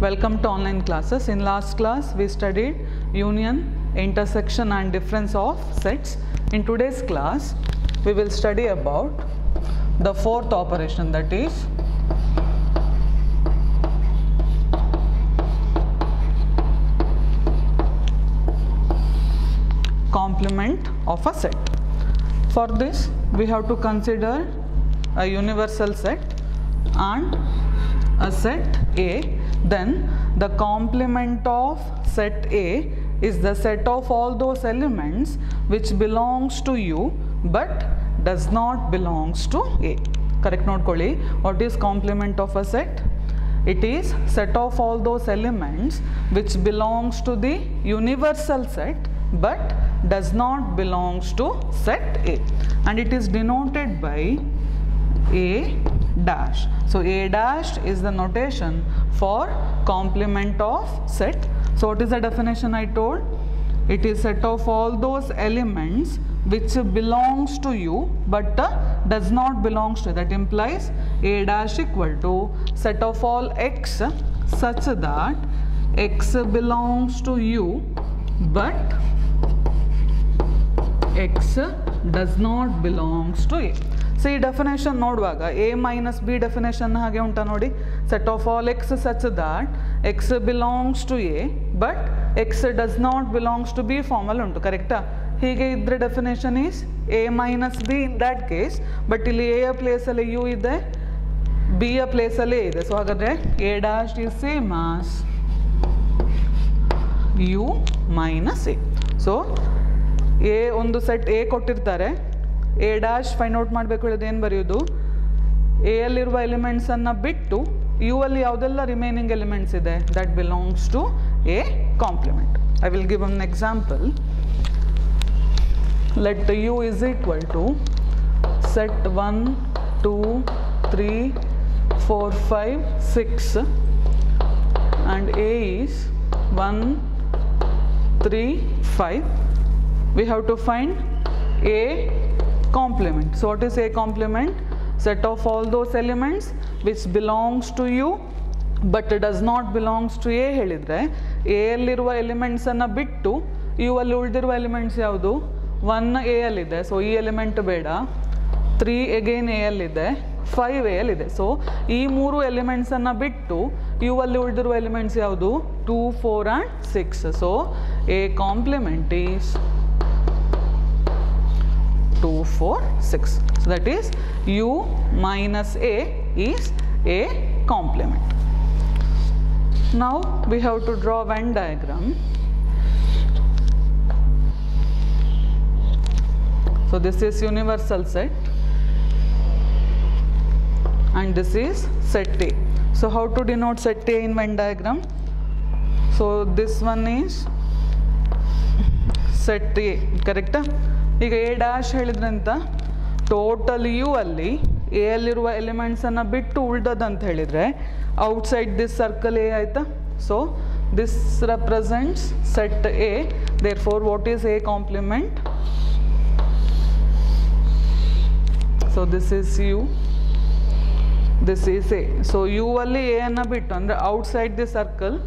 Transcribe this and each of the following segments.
Welcome to online classes. In last class we studied union, intersection and difference of sets. In today's class we will study about the fourth operation, that is complement of a set. For this we have to consider a universal set and a set A. Then the complement of set A is the set of all those elements which belongs to U but does not belongs to A. Correct nodಕೊಳ್ಳಿ. What is complement of a set? It is set of all those elements which belongs to the universal set but does not belongs to set A, and it is denoted by A dash. So A dash is the notation for complement of set. So what is the definition I told? It is set of all those elements which belongs to U but does not belongs to. That implies A dash equal to set of all X such that X belongs to U but X does not belongs to A. So ಈ definition ನೋಡುವಾಗ A minus B definition ಹಾಗೆ ಉಂಟಾ ನೋಡಿ. Set of all X such that X belongs to A but X does not belongs to B ಫಾರ್ಮಲ್ಲಿ ಉಂಟು. ಕರೆಕ್ಟಾ? ಹೀಗೆ ಇದ್ರೆ definition is A minus B in that case, but ಇಲ್ಲಿ A ಯ ಪ್ಲೇಸಲ್ಲಿ U ಇದೆ, B ಯ ಪ್ಲೇಸಲ್ಲಿ A ಇದೆ. ಸೊ ಹಾಗಾದರೆ A dash is same as U minus A. So A ಒಂದು ಸೆಟ್ A ಕೊಟ್ಟಿರ್ತಾರೆ, A ಡ್ಯಾಶ್ ಫೈಂಡ್ ಔಟ್ ಮಾಡಬೇಕು ಹೇಳಿದ್ರೆ ಏನು ಬರೆಯೋದು? ಎ ಅಲ್ಲಿರುವ ಎಲಿಮೆಂಟ್ಸನ್ನು ಬಿಟ್ಟು ಯು ಅಲ್ಲಿ ಯಾವುದೆಲ್ಲ ರಿಮೈನಿಂಗ್ ಎಲಿಮೆಂಟ್ಸ್ ಇದೆ that belongs to A complement. I will give an example. Let U is equal to set 1 2 3 4 5 6 and A is 1 3 5. We have to find A complement. So what is A complement? Set of all those elements which belongs to U but does not belongs to A ಹೇಳಿದ್ರೆ A ಅಲ್ಲಿರುವ elements ಅನ್ನು ಬಿಟ್ಟು U ಅಲ್ಲಿ ಉಳಿದಿರುವ elements ಯಾವುದು? 1 A ಅಲ್ಲಿದೆ, so ಈ element ಬೇಡ. 3 ಅಗೇನ್ A ಅಲ್ಲಿದೆ, 5 A ಅಲ್ಲಿದೆ. ಸೊ ಈ ಮೂರು ಎಲಿಮೆಂಟ್ಸ್ ಅನ್ನು ಬಿಟ್ಟು U ಅಲ್ಲಿ ಉಳಿದಿರುವ ಎಲಿಮೆಂಟ್ಸ್ ಯಾವುದು? 2 4 and 6. So A complement is 2 4 6. So that is U minus A is A complement. Now we have to draw Venn diagram. So this is universal set and this is set A. So how to denote set A in Venn diagram? So this one is set A, correct? ಈಗ A dash ಹೇಳಿದ್ರಂತ total U ಅಲ್ಲಿ A ಅಲ್ಲಿರುವ ಎಲಿಮೆಂಟ್ಸನ್ನು ಬಿಟ್ಟು ಉಳ್ದದಂತ ಹೇಳಿದರೆ outside this circle A ಆಯಿತಾ. So this represents set A. Therefore what is A complement? So this is U, this is A. So U ಅಲ್ಲಿ ಎ ಅನ್ನು ಬಿಟ್ಟು ಅಂದರೆ outside the circle.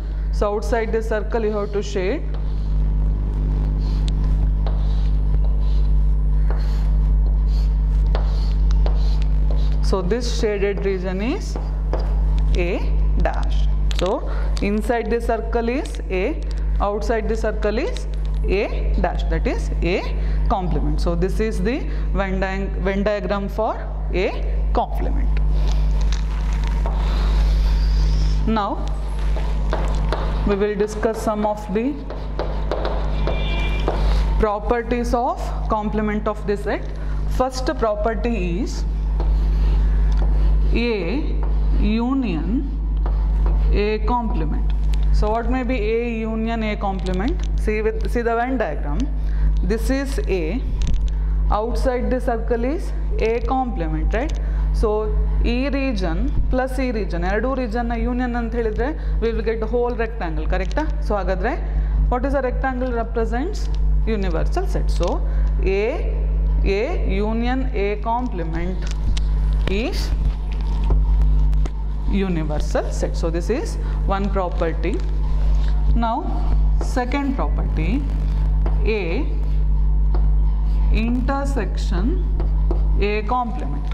So outside the circle you have to shade. So this shaded region is A dash. So inside the circle is A, outside the circle is A dash, that is A complement. So this is the Venn diagram for A complement. Now we will discuss some of the properties of complement of this set. First property is A union A complement. So what may be A union A complement? See the Venn diagram. This is A. Outside the circle is A complement, right? So E region plus E region, ಎರಡು region ನ union ಅಂತ ಹೇಳಿದ್ರೆ we will get the whole rectangle, correct? So ಹಾಗಾದ್ರೆ what is a rectangle represents? Universal set. So A union A complement is universal set. So this is one property. Now second property, A intersection A complement.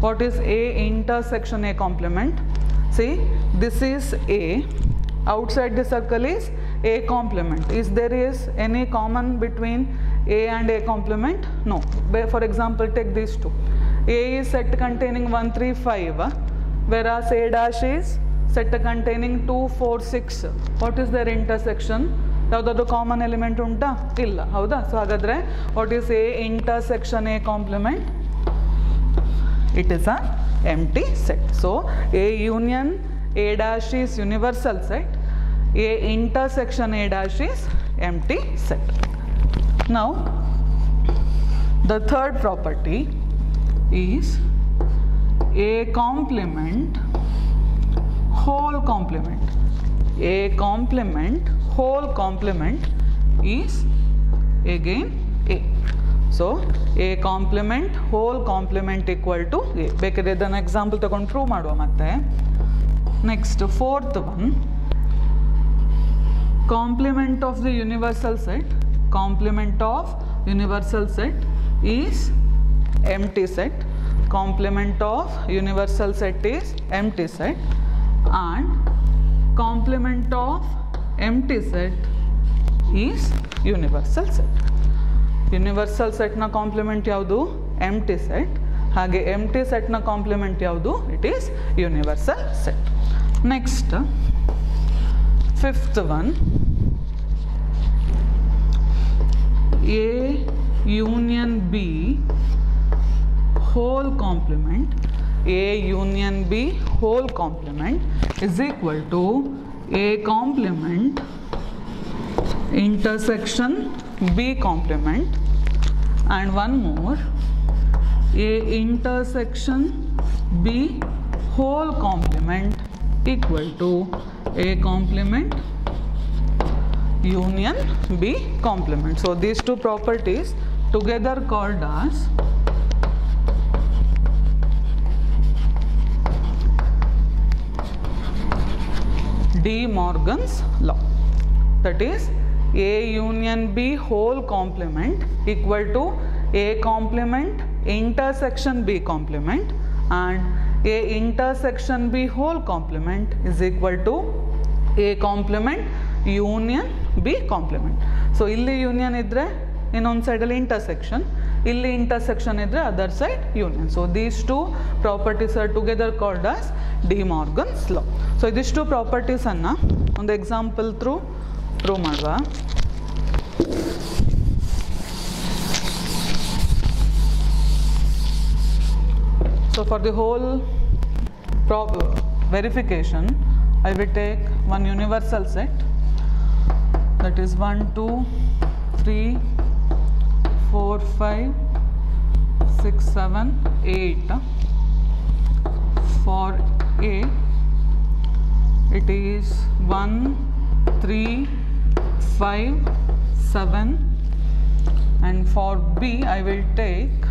What is A intersection A complement? See, this is A, outside the circle is A complement. Is there is any common between A and A complement? No. For example, take these two. A is set containing 1, 3, 5, whereas A dash is set containing 2, 4, 6. What is their intersection? ಯಾವುದಾದ್ರು common element ಉಂಟಾ? ಇಲ್ಲ, ಹೌದಾ? So ಹಾಗಾದರೆ what is A intersection A complement? It is a empty set. So A union A dash is universal set, A intersection A dash is empty set. Now the third property is A complement whole complement. A complement whole complement is again A. So A complement whole complement equal to A. Bekare idanna example tagondu prove maduva matte. Next fourth one, complement of the universal set. Complement of universal set is empty set. Complement of universal set is empty set, and complement of empty set is universal set. Universal set na complement yaudu? Empty set. Hage empty set na complement yaudu? It is universal set. Next fifth one, A union B whole complement. A union B whole complement is equal to A complement intersection B complement, and one more, A intersection B whole complement equal to A complement union B complement. So these two properties together called as De Morgan's law. That is, A union B whole complement equal to A complement intersection B complement, and A intersection B whole complement is equal to A complement union B complement. So illi union idre ಇನ್ನೊಂದು ಸೈಡಲ್ಲಿ intersection, ಇಲ್ಲಿ intersection ಇದ್ದರೆ other side union. So these two properties are together called as De Morgan's law. So ಇದಿಷ್ಟು ಪ್ರಾಪರ್ಟೀಸನ್ನು ಒಂದು example through prove ಮಾಡುವ. So for the whole verification, I will take one universal set, that is 1, 2, 3, 4, 5, 6, 7, 8. For A, it is 1, 3, 5, 7, and for B, I will take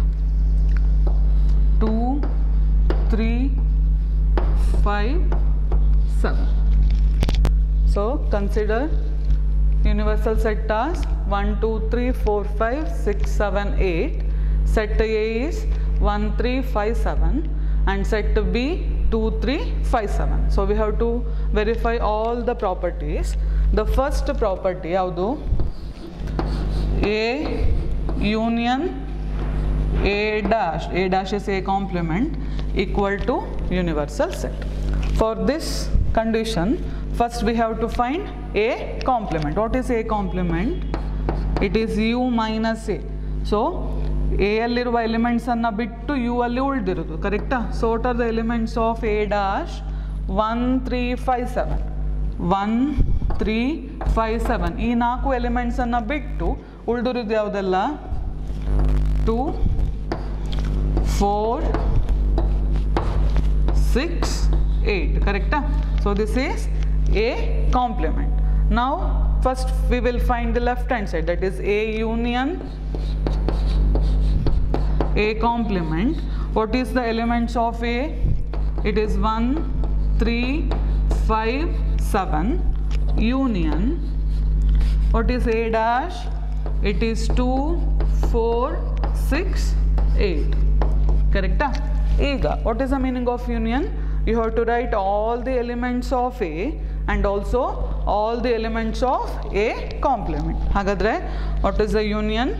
2, 3, 5, 7. So consider universal set as 1, 2, 3, 4, 5, 6, 7, 8. Set A is 1, 3, 5, 7, and set B 2, 3, 5, 7. So we have to verify all the properties. The first property yaudu? A union A dash. A dash is A complement equal to universal set. For this condition, first we have to find A complement. What is A complement? It is U minus A. So A alliruva elements anna bittu U alli uldirudu, correcta? So what are the elements of A dash? 1, 3, 5, 7. 1, 3, 5, 7. ಈ ನಾಲ್ಕು elements ಅನ್ನ ಬಿಟ್ಟು ಉಳಿದಿರೋದು ಯಾವುದೆಲ್ಲ? 2, 4, 6, 8. Correcta? So this is A complement. Now first we will find the left hand side, that is A union A complement. What is the elements of A? It is 1, 3, 5, 7 union, what is A dash? It is 2, 4, 6, 8. Correct? Ega, what is the meaning of union? You have to write all the elements of A and also all the elements of A complement. Hagadre, what is the union?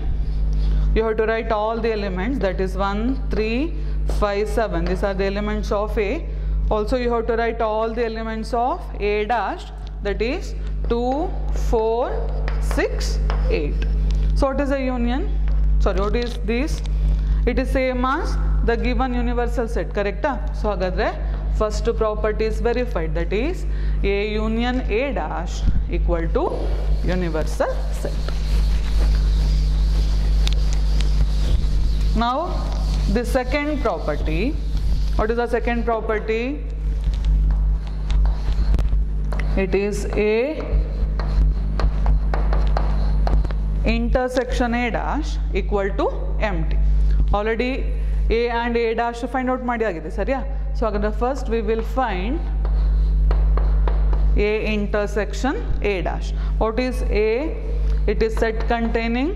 You have to write all the elements, that is 1, 3, 5, 7. These are the elements of A. Also you have to write all the elements of A dash, that is 2, 4, 6, 8. So what is the union? Sorry, what is this? It is same as the given universal set, correct? So hagadre first property is verified, that is A union A dash equal to universal set. Now the second property, what is the second property? It is A intersection A dash equal to empty. Already A and A dash find out ಮಾಡಿ ಆಗಿದೆ ಸರಿಯಾ? So ಹಾಗಾದ್ರೆ first we will find A intersection A dash. What is A? It is set containing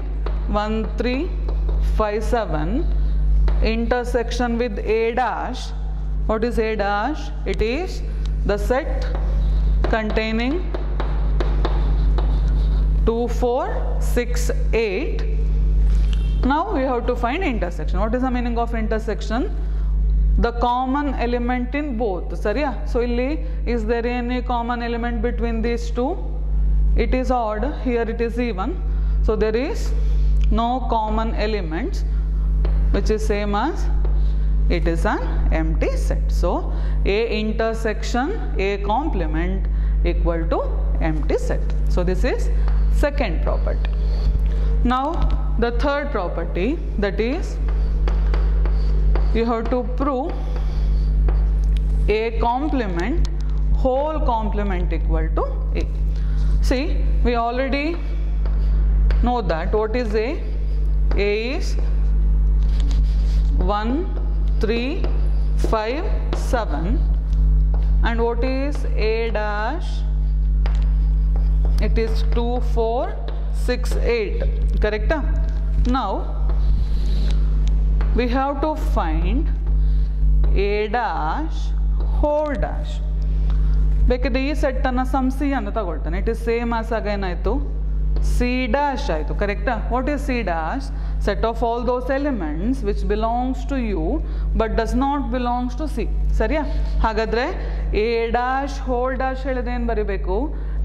1, 3, 5, 7 intersection with A dash. What is A dash? It is the set containing 2, 4, 6, 8. Now we have to find intersection. What is the meaning of intersection? The common element in both. Sariya? So illi, is there any common element between these two? It is odd. Here it is even. So there is no common elements, which is same as it is an empty set. So A intersection A complement equal to empty set. So this is second property. Now the third property, that is you have to prove A complement whole complement equal to A. See, we already know that what is A? A is 1, 3, 5, 7 and what is A dash? It is 2, 4, 6, 8. Correct? Now we have to find A dash whole dash. Bekade ee set anna sum C anta tagoltane. It is same as again aitu C dash aitu. Correct? What is C dash? Set of all those elements which belongs to U but does not belongs to C. Sariya? Hagadre A dash whole dash helide en baribeku?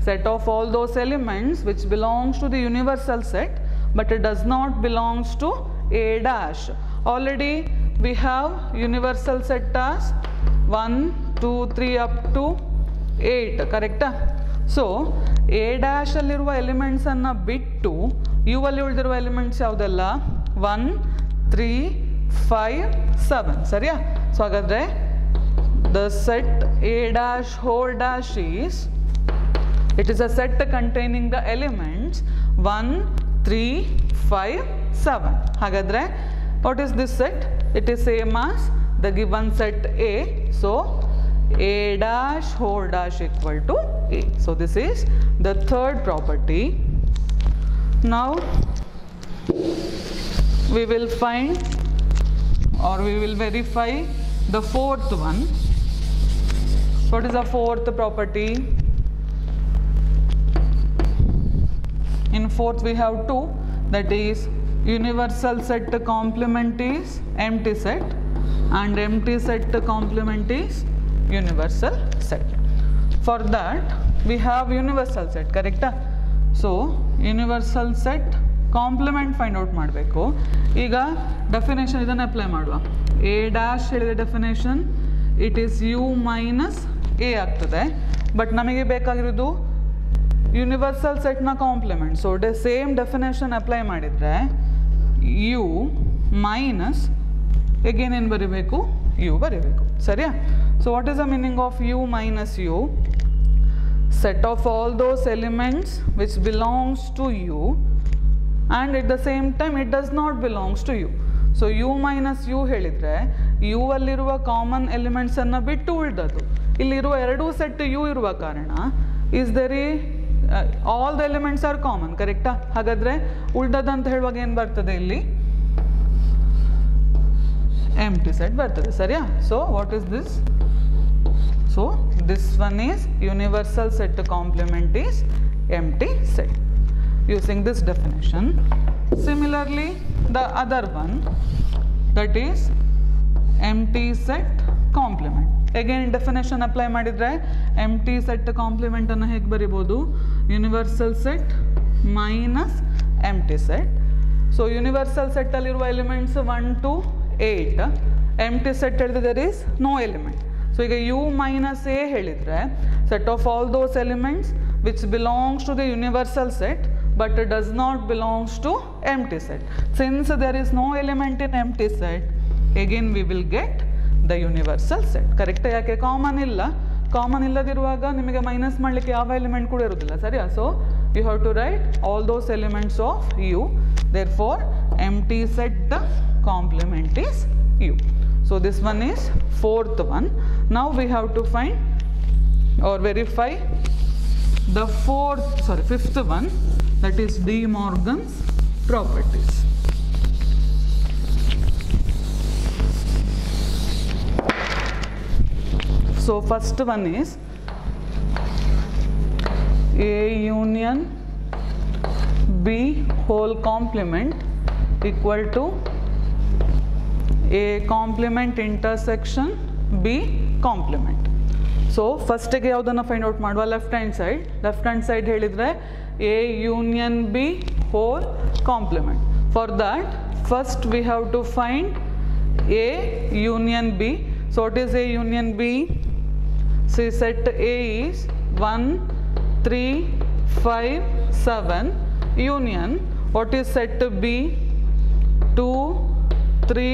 Set of all those elements which belongs to the universal set but it does not belongs to A dash. Already we have universal set as 1, 2, 3 up to 8. Correct? So A dash alliruva elements anna bittu U alli ulidiruva elements yavudella 1, 3, 5, 7. Sariya? So hagadre the set A dash whole dash is, it is a set containing the elements 1, 3, 5, 7. Hagadre, what is this set? It is same as the given set A. So A dash whole dash equal to A. So this is the third property. Now we will find or we will verify the fourth one. What is the fourth property? In fourth we have two, that is universal set complement is empty set and empty set complement is universal set. For that we have universal set, correct? So universal set complement find out ಮಾಡಬೇಕು. ಈಗ definition ಇದನ್ನ apply ಮಾಡುವ. A dash ಹೇಳಿದ definition, it is U minus A ಆಗ್ತದೆ. But ನಮಗೆ ಬೇಕಾಗಿರೋದು universal ಸೆಟ್ನ complement. So same definition apply ಮಾಡಿದರೆ ಯು ಮೈನಸ್ ಎಗೇನ್ ಏನು ಬರೀಬೇಕು? ಯು ಬರೀಬೇಕು. ಸರಿಯಾ? So what is the meaning of U minus U? Set of all those elements which belongs to U and at the same time it does not belongs to U. So U minus U ಹೇಳಿದರೆ U ಅಲ್ಲಿರುವ common ಎಲಿಮೆಂಟ್ಸನ್ನು ಬಿಟ್ಟು ಉಳಿದದ್ದು ಇಲ್ಲಿರುವ ಎರಡೂ set U ಇರುವ ಕಾರಣ is there all the elements are common, ಕರೆಕ್ಟಾ? ಹಾಗಾದರೆ ಉಳ್ದದಂತ ಹೇಳುವಾಗ ಏನು ಬರ್ತದೆ ಇಲ್ಲಿ? ಎಂಟಿ ಸೆಟ್ ಬರ್ತದೆ, ಸರಿಯಾ? So what is this? So this one is universal set complement is empty set using this definition. Similarly, the other one, that is empty set complement. Again definition apply ಮಾಡಿದ್ರೆ empty set complement ಅನ್ನು ಹೇಗೆ ಬರಿಬೋದು? universal set minus empty set. So universal set ಅಲ್ಲಿರುವ elements 1 to 8, empty set ಹೇಳಿದ್ರೆ there is no element. So ಈಗ u minus a ಹೇಳಿದ್ರೆ set of all those elements which belongs to the universal set but does not belongs to empty set. Since there is no element in empty set, again we will get the universal set. Correct? ಯಾಕೆ common ಇಲ್ಲ, common ಇಲ್ಲದಿರುವಾಗ ನಿಮಗೆ minus ಮಾಡಲಿಕ್ಕೆ ಯಾವ element ಕೂಡ ಇರುವುದಿಲ್ಲ, ಸರಿಯಾ? So you have to write all those elements of U, therefore empty set the complement is U. So this one is fourth one. Now we have to find or verify the fifth one, that is De Morgan's properties. So first one is A union B whole complement equal to A complement intersection B complement. So ಫಸ್ಟಿಗೆ ಯಾವುದನ್ನು find out ಮಾಡುವ? Left hand side ಹೇಳಿದರೆ A union B whole complement. For that first we have to find A union B. So what is A union B? See set A is 1 3 5 7 union. What is set B? 2 3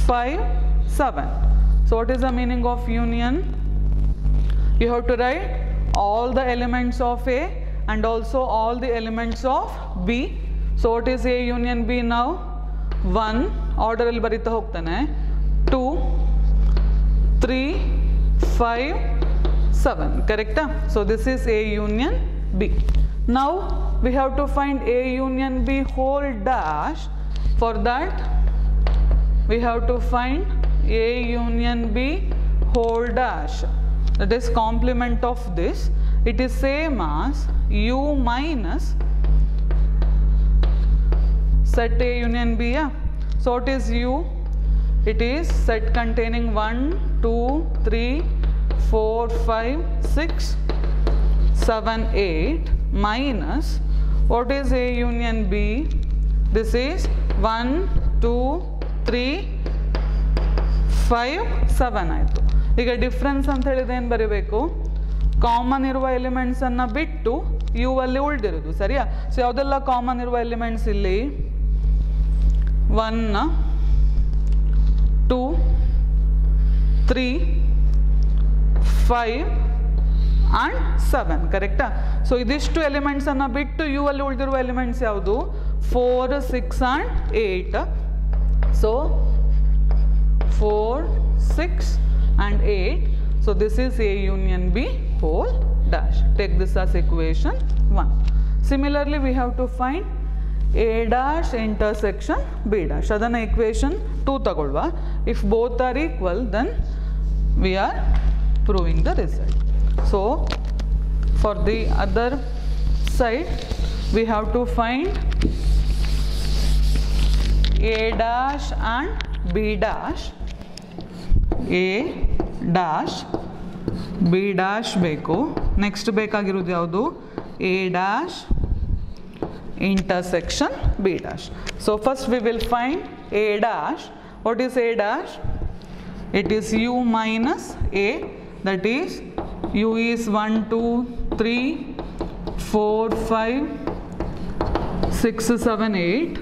5 7. So what is the meaning of union? You have to write all the elements of A and also all the elements of B. So what is A union B now? 1 order ಅಲ್ಲಿ ಬರಿತಾ ಹೋಗ್ತಾನೆ, 2 3 5 7, correct? So this is A union B. Now we have to find A union B whole dash. For that we have to find A union B whole dash, that is complement of this. It is same as U minus set A union B. Yeah? So what is U? It is set containing 1 2 3 4 5 6 7 8 minus what is A union B? This is 1 2 3 5 7 ಆಯಿತು. ಈಗ difference ಅಂತ ಹೇಳಿದ್ರೆ ಏನು ಬರೀಬೇಕು? Common ಇರುವ ಎಲಿಮೆಂಟ್ಸನ್ನು ಬಿಟ್ಟು U ಅಲ್ಲಿ ಉಳಿದಿರೋದು, ಸರಿಯಾ? ಸೊ ಯಾವುದೆಲ್ಲ ಕಾಮನ್ ಇರುವ ಎಲಿಮೆಂಟ್ಸ್ ಇಲ್ಲಿ? 1 2 3 5 ಆ್ಯಂಡ್ 7, ಕರೆಕ್ಟಾ? ಸೊ ಇದಿಷ್ಟು ಎಲಿಮೆಂಟ್ಸನ್ನು ಬಿಟ್ಟು ಯು ಅಲ್ಲಿ ಉಳಿದಿರುವ ಎಲಿಮೆಂಟ್ಸ್ ಯಾವುದು? 4 6 and 8. So 4 6 and 8. So this is A union B whole dash. Take this as equation 1. Similarly we have to find A dash intersection B dash. Adana equation 2 tagolva. If both are equal, then we are proving the result. So for the other side we have to find A dash and B dash. A dash B dash ಬೇಕು. Next ಬೇಕಾಗಿರೋದು ಯಾವುದು? A dash intersection B dash. So first we will find A dash. What is A dash? It is U minus A, that is U is 1 2 3 4 5 6 7 8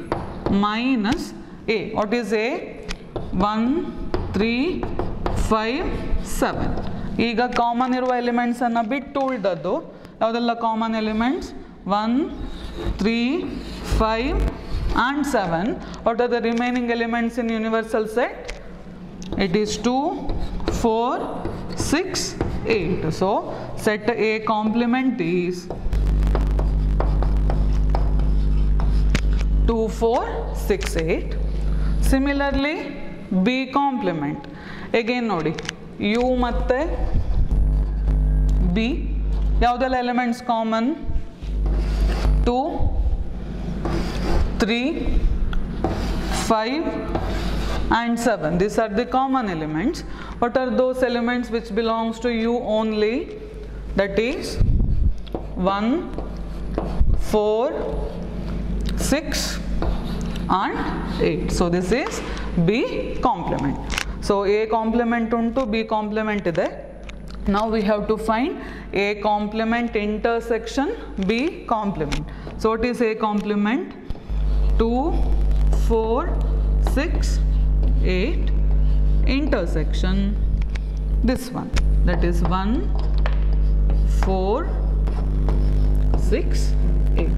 minus A. What is A? 1 3 5 7. ಈಗ common ಇರುವ ಎಲಿಮೆಂಟ್ಸನ್ನು ಬಿಟ್ಟು ಉಳಿದದ್ದು ಯಾವುದೆಲ್ಲ common elements? 1 3 5 and 7. What are the remaining elements in universal set? It is 2 4 6, 8. So set A complement is 2, 4, 6, 8. Similarly, B complement. Again nodi, U matte B. Yaudella elements common? 2, 3, 5 and 7. These are the common elements. What are those elements which belongs to U only? That is 1, 4, 6 and 8. So this is B complement. So A complement unto B complement ide. Now we have to find A complement intersection B complement. So what is A complement? 2, 4, 6, 8 intersection this one, that is 1, 4, 6, 8.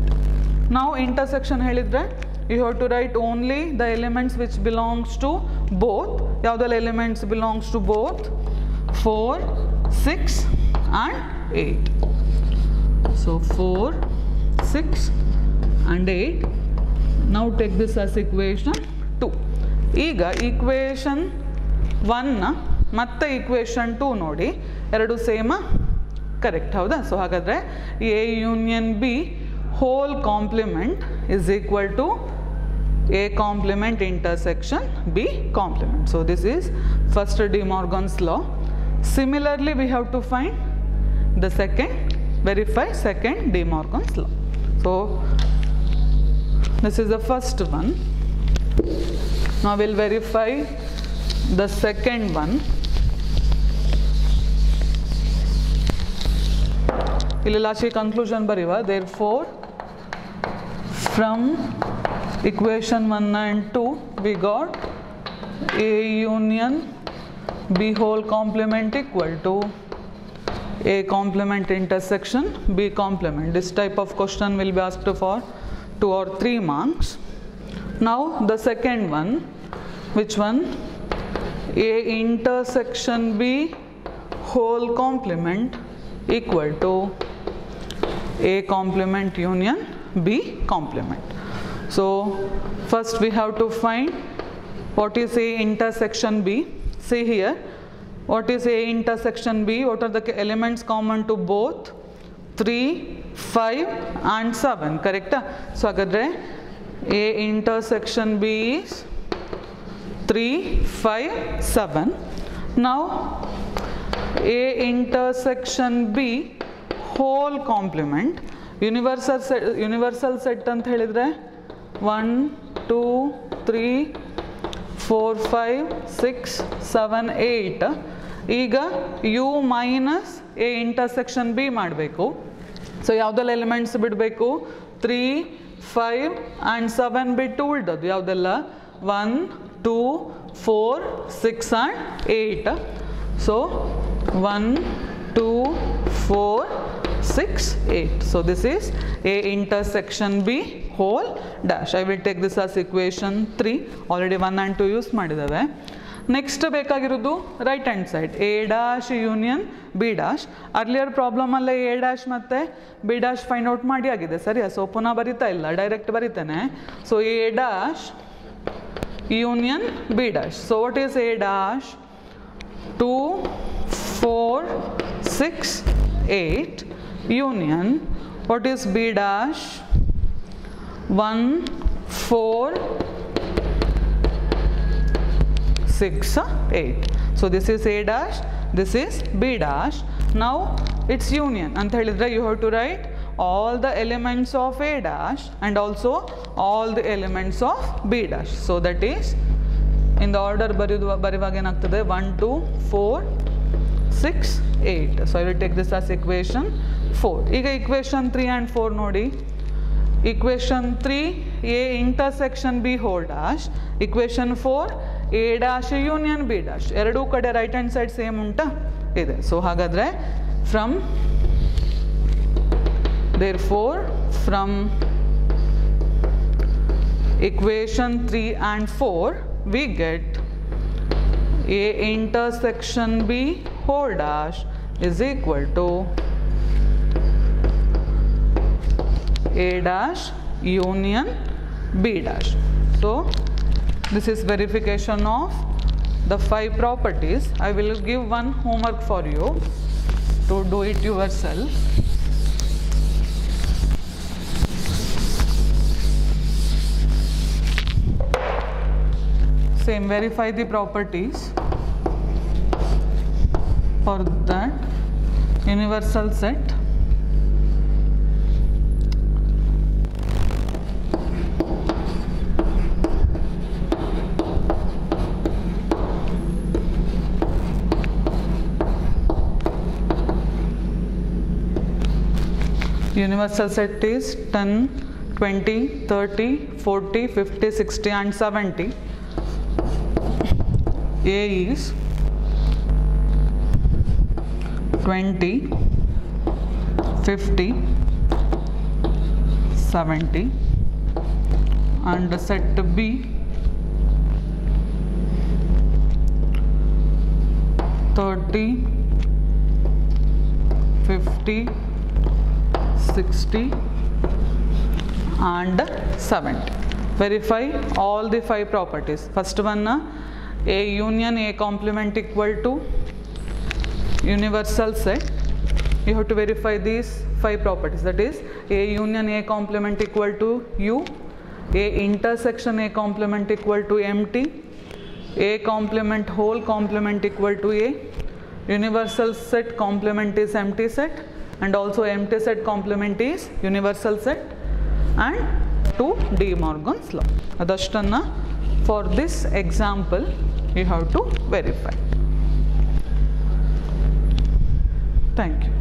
Now intersection helidre you have to write only the elements which belongs to both. Yaudella elements belongs to both 4, 6 and 8. So 4, 6 and 8. Now take this as equation 2. Iga equation 1 matte equation 2 nodi eradu same correct hauda. So hagadre A union B whole complement is equal to A complement intersection B complement. So this is first De Morgan's law. Similarly, we have to find the second, verify second De Morgan's law. So this is the first one. Now we'll verify the second one. Illi last conclusion bariva. Therefore, from equation 1 and 2 we got A union B whole complement equal to A complement intersection B complement. This type of question will be asked for 2 or 3 marks. Now the second one, which one? A intersection B whole complement equal to A complement union B complement. So first we have to find what is A intersection B. See here, what is A intersection B? What are the elements common to both? 3, 5 and 7, correct? So hagadre A intersection B is 3, 5, 7. Now A intersection B whole complement universal set ant helidre 1, 2, 3, 4, 5, 6, 7, 8. Iga U minus A intersection B madbeku. So yaudella elements bidbeku 3, 5 and 7 bittu uldadu yaudella 1, 2, 4, 6 and 8. So 1, 2, 4, 6, 8. So this is A intersection B whole dash. I will take this as equation 3. Already 1 and 2 use madidave. Next ಬೇಕಾಗಿರೋದು right hand side A dash union B dash. Earlier problem alle A dash matte B dash find out ಮಾಡಿ ಆಗಿದೆ ಸರಿಯಾ. So ಪುನಃ ಬರಿತಾ ಇಲ್ಲ, direct ಬರಿತೇನೆ. So A dash union B dash. So what is A dash? 2, 4, 6, 8 union. What is B dash? 1, 4, 6, 8. So this is A dash, this is B dash. Now it's union. And you have to write all the elements of A dash and also all the elements of B dash. So that is in the order barivaga enaಗ್ತದೆ 1, 2, 4, 6, 8. So I will take this as equation 4. ಈಗ equation 3 and 4 ನೋಡಿ. Equation 3 A intersection B whole dash. Equation 4 A dash union B dash. ಎರಡೂ ಕಡೆ right hand side same ಉಂಟಾ? ಇದೆ. So ಹಾಗಾದ್ರೆ therefore from equation 3 and 4 we get A intersection B whole dash is equal to A dash union B dash. So this is verification of the 5 properties. I will give one homework for you to do it yourself. Same, verify the properties for that universal set. Universal set is 10, 20, 30, 40, 50, 60 and 70. A is 20, 50, 70 and the set B 30, 50, 60 and 70. Verify all the 5 properties. First one, A union A complement equal to universal set. You have to verify these 5 properties, that is A union A complement equal to U, A intersection A complement equal to empty, A complement whole complement equal to A, universal set complement is empty set, and also empty set complement is universal set, and 2 De Morgan's law. Adashtana, for this example you have to verify. Thank you.